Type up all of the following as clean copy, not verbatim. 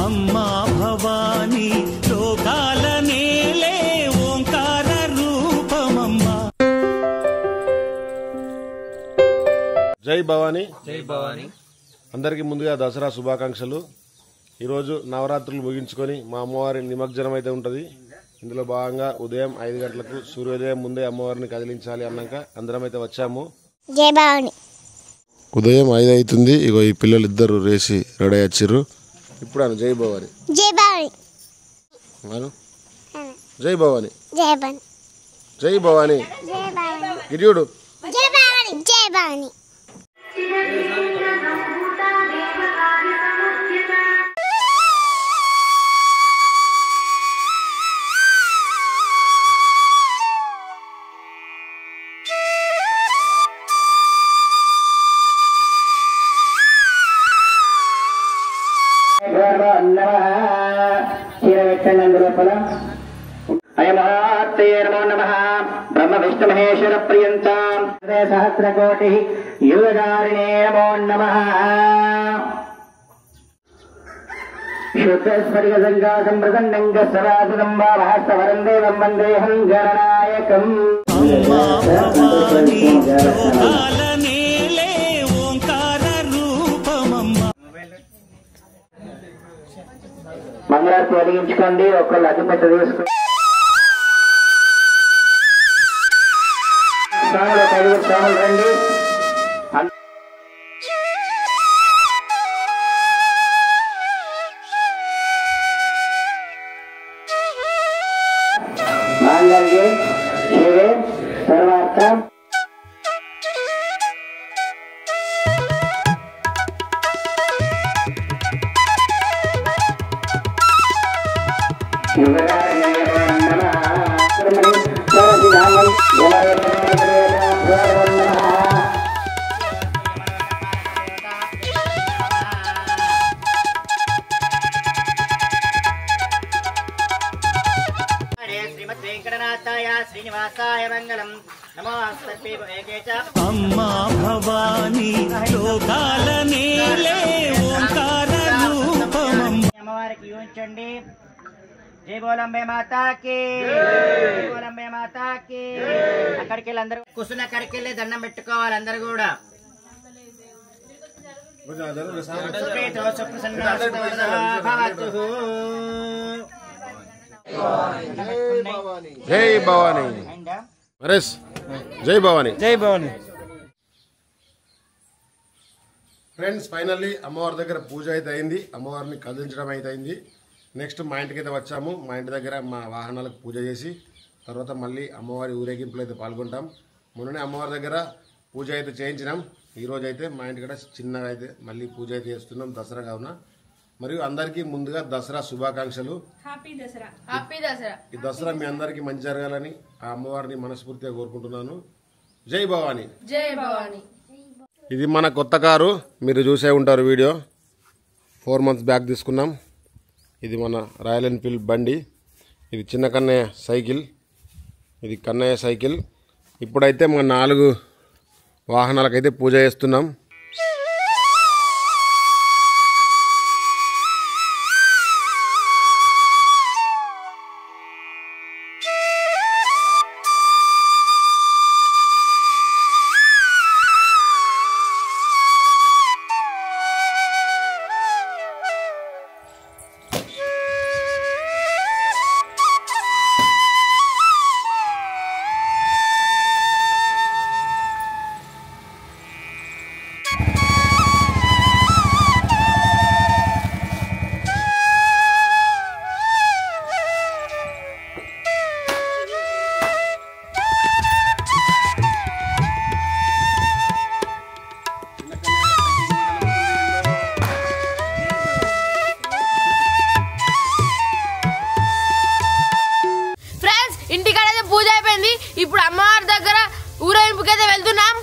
అమ్మా భవానీ లోకాల నేలే ఓంకార రూపమమ్మా. జై భవానీ. జై భవానీ. అందరికీ ముందుగా దసరా శుభాకాంక్షలు. ఈరోజు నవరాత్రులు ముగించుకొని మా అమ్మవారి నిమజ్జనం అయితే ఉంటుంది. ఇందులో భాగంగా ఉదయం 5 గంటలకు సూర్యోదయం ముందే అమ్మవారిని కదిలించాలి అన్నాక అందరం అయితే వచ్చాము. జై భవానీ. ఉదయం 5 అవుతుంది. ఇగో ఈ పిల్లలు ఇద్దరు రేసి రెడీ వచ్చారు. ఇప్పుడు అను జై భవానీ. జై భవానీ. జై భవానీ. జై భవానీ. జై భవానీ. జై భవానీ. గిరియుడు. జై భవానీ. జై భవానీ. नमो नमः ब्रह्म विष्णु महेश्वर प्रियंतां सहस्रकोटि युगधारिणे नमो नमः शुद्धस्फटिक संघासं प्रसन्नं सदासुदं भावहस्तवरं देवं वन्देऽहं गणनायकम्. అమ్మా భవానీ లోకాల నేలే ఓంకార రూపమమ్మా. మంగళారతి వెలిగించుకోండి. ఒకళ్ళు అతిపెట్ట తీసుకోండి. స్వాములు 5 స్వాములు రండి. మాంగళ్యే శివే సర్వార్థ శ్రీనివాసాయ మంగళం. నమో అమ్మా భవానీ లోకాల నేలే ఓంకార రూపమమ్మా. అమ్మవారికి ఉంచండి. జై బోలంబే మాతాకి. జై బోలంబే మాతాకి. అక్కడికి వెళ్ళి అందరూ కుసున అక్కడికి వెళ్ళి దండం పెట్టుకోవాలి అందరు కూడా. జై భవానీ. నరేష్ జై భవానీ. జై భవానీ. ఫ్రెండ్స్, ఫైనల్లీ అమ్మవారి దగ్గర పూజ అయితే అయింది. అమ్మవారిని కదిలించడం అయితే అయింది. నెక్స్ట్ మా ఇంటికి అయితే వచ్చాము. మా ఇంటి దగ్గర మా వాహనాలకు పూజ చేసి తర్వాత మళ్ళీ అమ్మవారి ఊరేగింపులో అయితే పాల్గొంటాం. మొన్ననే అమ్మవారి దగ్గర పూజ అయితే చేయించినాం. ఈరోజు అయితే మా ఇంటికడ చిన్నగా అయితే మళ్ళీ పూజ అయితే చేస్తున్నాం దసరా కావున. మరియు అందరికీ ముందుగా దసరా శుభాకాంక్షలు. ఈ దసరా మీ అందరికీ మంచి జరగాలని ఆ అమ్మవారిని మనస్ఫూర్తిగా కోరుకుంటున్నాను. జై భవానీ. జై భవానీ. ఇది మన కొత్త కారు, మీరు చూసే ఉంటారు వీడియో. 4 months బ్యాక్ తీసుకున్నాం. ఇది మన రాయల్ ఎన్ఫీల్డ్ బండి. ఇది చిన్న కన్నయ్య సైకిల్. ఇది కన్నయ్య సైకిల్. ఇప్పుడైతే మన 4 వాహనాలకైతే పూజ చేస్తున్నాం. ఇప్పుడు అమ్మవారి దగ్గర ఊరేగింపుకైతే వెళ్తున్నాం.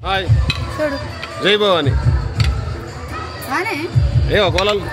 హాయ్ జై భవాని ఏ కోలాలు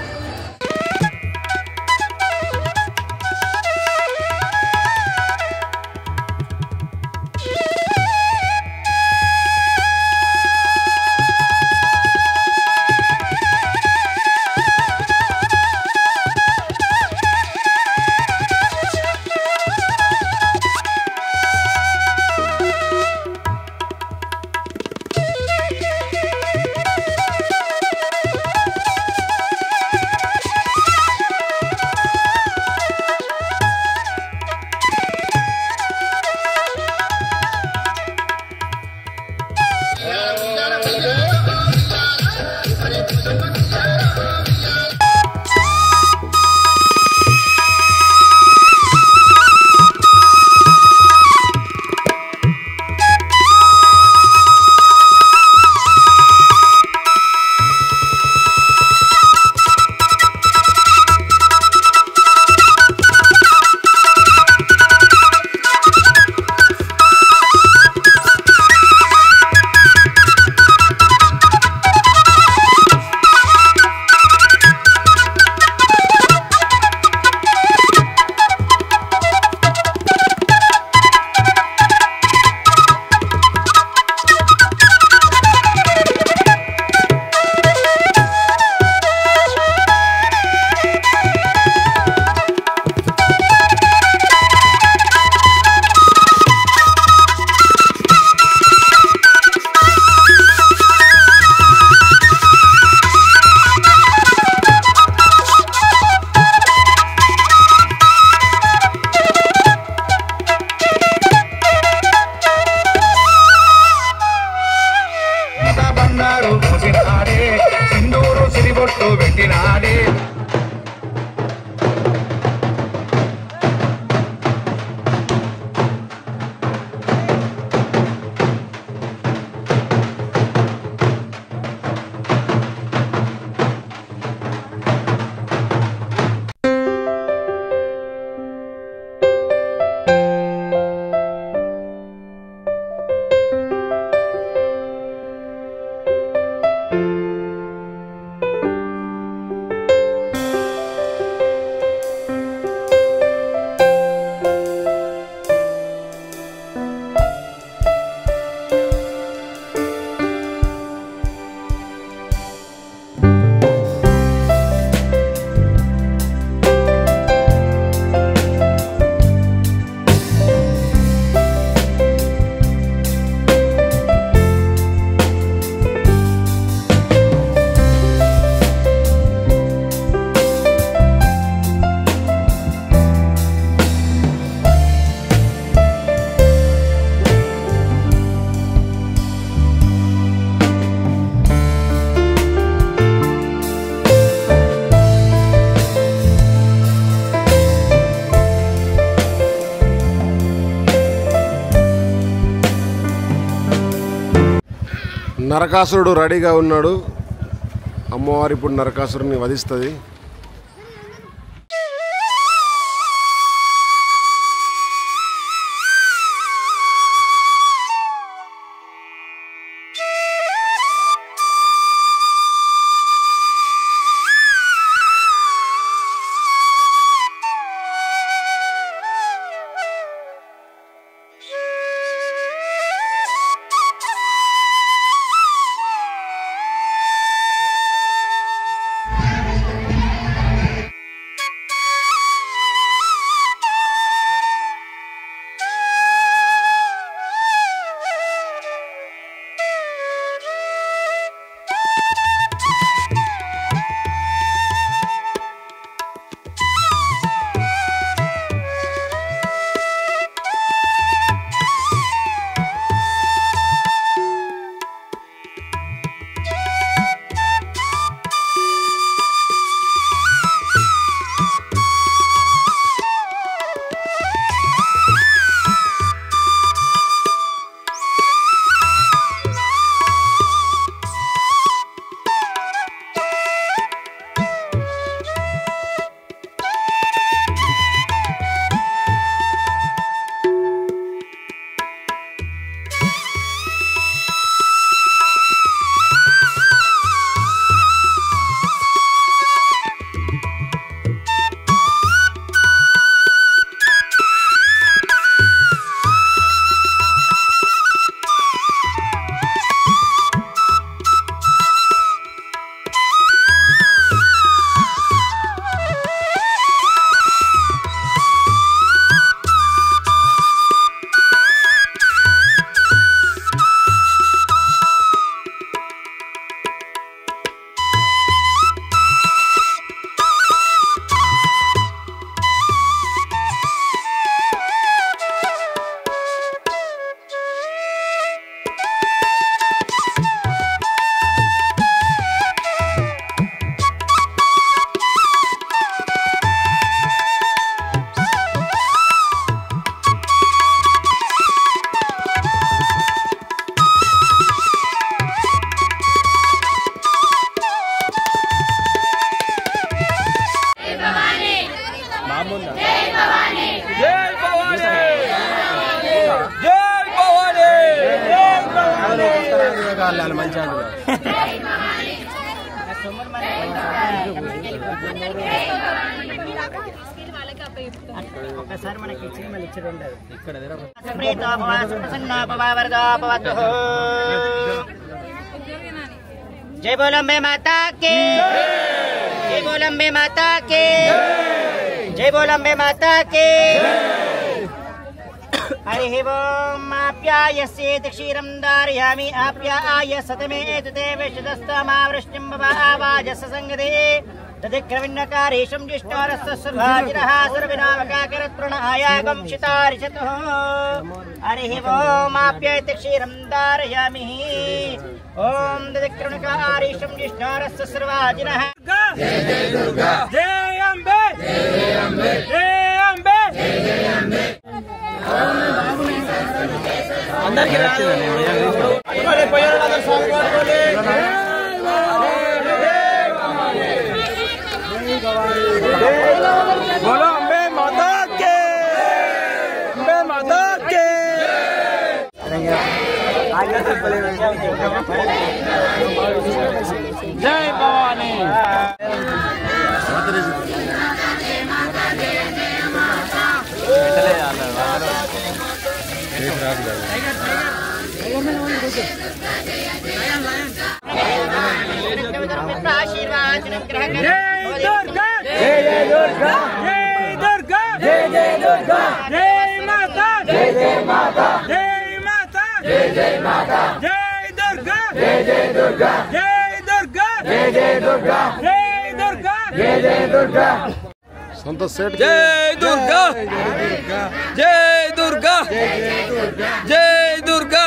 నరకాసురుడు రెడీగా ఉన్నాడు. అమ్మవారు ఇప్పుడు నరకాసురుని వధిస్తుంది. వాళ్ళు మంచిగా ఒకసారి మనకి ఇచ్చి మళ్ళీ ఇచ్చేది ఉండదు ఇక్కడ జై బోలో అంబే మాతా కి జై బోలో అంబే మాతా కి జై బోలో అంబే మాతా కి హరి ఓం ఆప్యాయస్యేతి క్షీరం ధారయామి ఆప్యాయ సతమేతుతే విశదస్తమావృష్టిం బవాజస్స సంగదే తదిక్రవిన్నకారీషం జిష్ణోరస్స సుర్భాజిరః సురవినామకాకరతృణాయాగం శితారిషతుః హరి ఓం ఆప్యాయతి క్షీరం ధారయామి ఓం తదిక్రవిన్నకారీషం జిష్ణోరస్స సుర్భాజిరః జై జై దుర్గా జై అంబే జై అంబే జై అంబే జై అంబే అందరికీ बोलो अंबे माता के अंबे माता के जय भवानी जय जय दुर्गा जय दुर्गा जय जय दुर्गा जय माता जय जय माता जय माता जय जय माता जय दुर्गा जय जय दुर्गा जय दुर्गा जय जय दुर्गा जय दुर्गा जय जय दुर्गा संतोष सेठ जय दुर्गा जय दुर्गा जय दुर्गा जय दुर्गा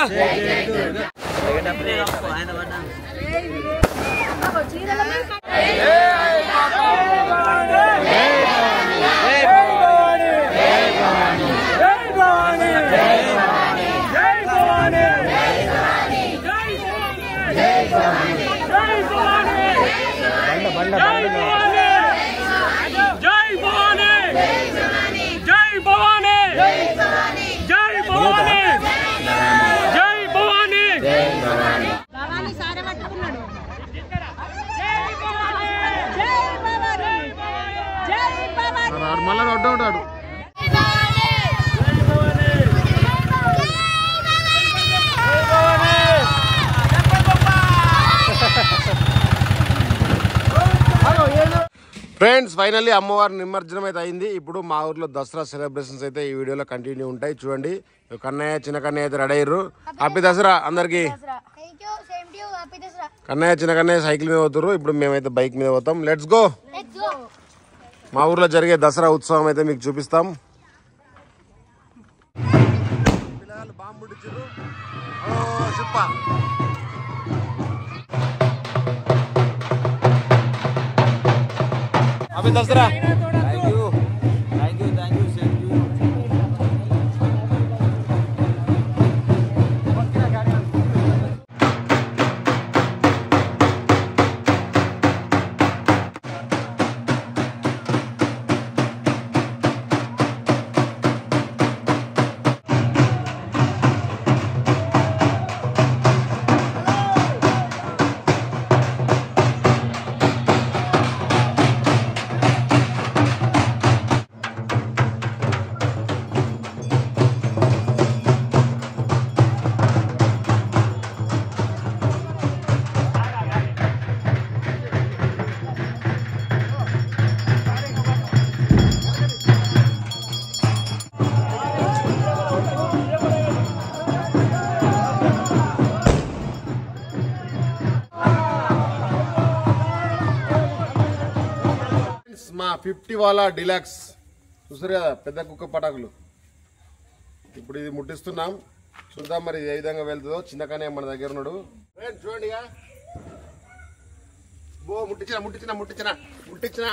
మళ్ళా ఉంటాడు ఫ్రెండ్స్ ఫైనల్లీ అమ్మవారి నిమజ్జనం అయితే అయింది. ఇప్పుడు మా ఊర్లో దసరా సెలబ్రేషన్స్ అయితే ఈ వీడియోలో కంటిన్యూ ఉంటాయి చూడండి. కన్నయ్య చిన్న కన్నయ్య అయితే రెడీ అయ్యారు. హ్యాపీ దసరా అందరికి. కన్నయ్య చిన్న కన్నయ్య సైకిల్ మీద పోతారు, ఇప్పుడు మేమైతే బైక్ మీద పోతాం. Let's go. మా ఊర్లో జరిగే దసరా ఉత్సవం అయితే మీకు చూపిస్తాం. పిల్లలు బాంబు పుట్టించారు. ఓ సిప్ప హ్యాపీ దసరా. మా 50 వాలా డిలాక్స్ చూసారు కదా, పెద్ద కుక్క పటాకులు. ఇప్పుడు ఇది ముట్టిస్తున్నాం, చూద్దాం మరి ఏ విధంగా వెళ్తుందో. చిన్నగానే మన దగ్గర ఉన్నాడు. చూడండి ముట్టించిన ముట్టించిన ముట్టించిన ముట్టించిన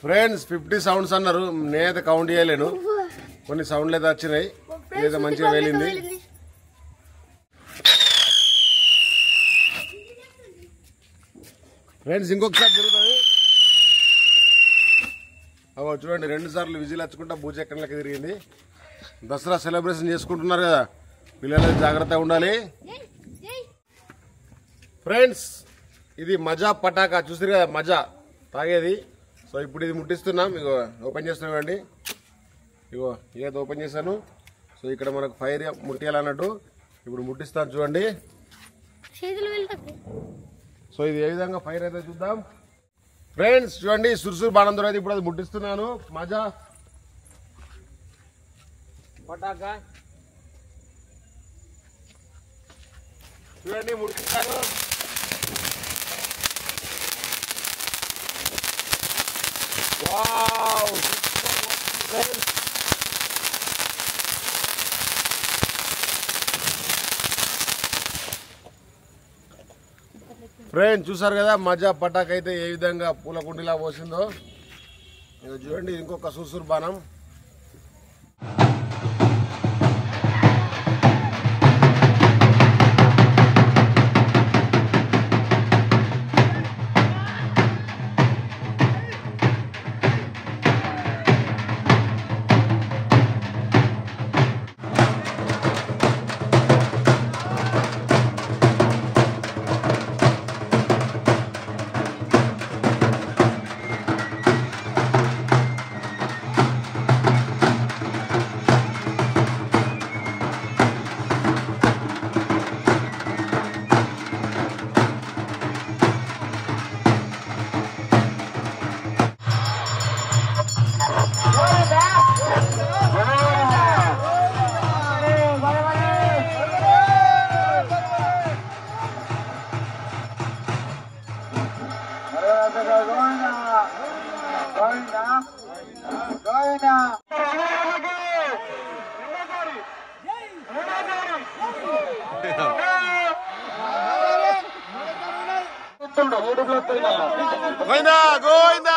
ఫ్రెండ్స్ 50 సౌండ్స్ అన్నారు. నేనైతే కౌంట్ చేయలేను, కొన్ని సౌండ్లు అయితే వచ్చినాయి. ఏదో మంచిగా వెళ్ళింది. ఫ్రెండ్స్ ఇంకొకసారి జరుగుతుంది. అగో చూడండి 2 సార్లు విజిల్ వచ్చుకుంటా భూచక్రంలోకి తిరిగింది. దసరా సెలబ్రేషన్ చేసుకుంటున్నారు కదా, పిల్లలు జాగ్రత్తగా ఉండాలి. ఫ్రెండ్స్ ఇది మజా పటాకా చూసారు కదా, మజా తాగేది. సో ఇప్పుడు ఇది ముట్టిస్తున్నాం. ఇగో ఓపెన్ చేస్తున్నాం అండి. ఇగో ఏదో ఓపెన్ చేశాను. సో ఇక్కడ మనకు ఫైర్ ముట్టియాలన్నట్టు ఇప్పుడు ముట్టిస్తాను చూడండి. సో ఇది ఏ విధంగా ఫైర్ అయితే చూద్దాం. ఫ్రెండ్స్ చూడండి సురుసురు బాణంతో అయితే ఇప్పుడు అది ముట్టిస్తున్నాను. మజా పటాకా చూడండి ముట్టిస్తాను. వావ్ ఫ్రెండ్స్ చూసారు కదా మజా పటాక్ అయితే ఏ విధంగా పూల కుండీలా పోసిందో. ఇది చూడండి ఇంకొక సుర్సుర్ బాణం. గోవిందా గోవిందా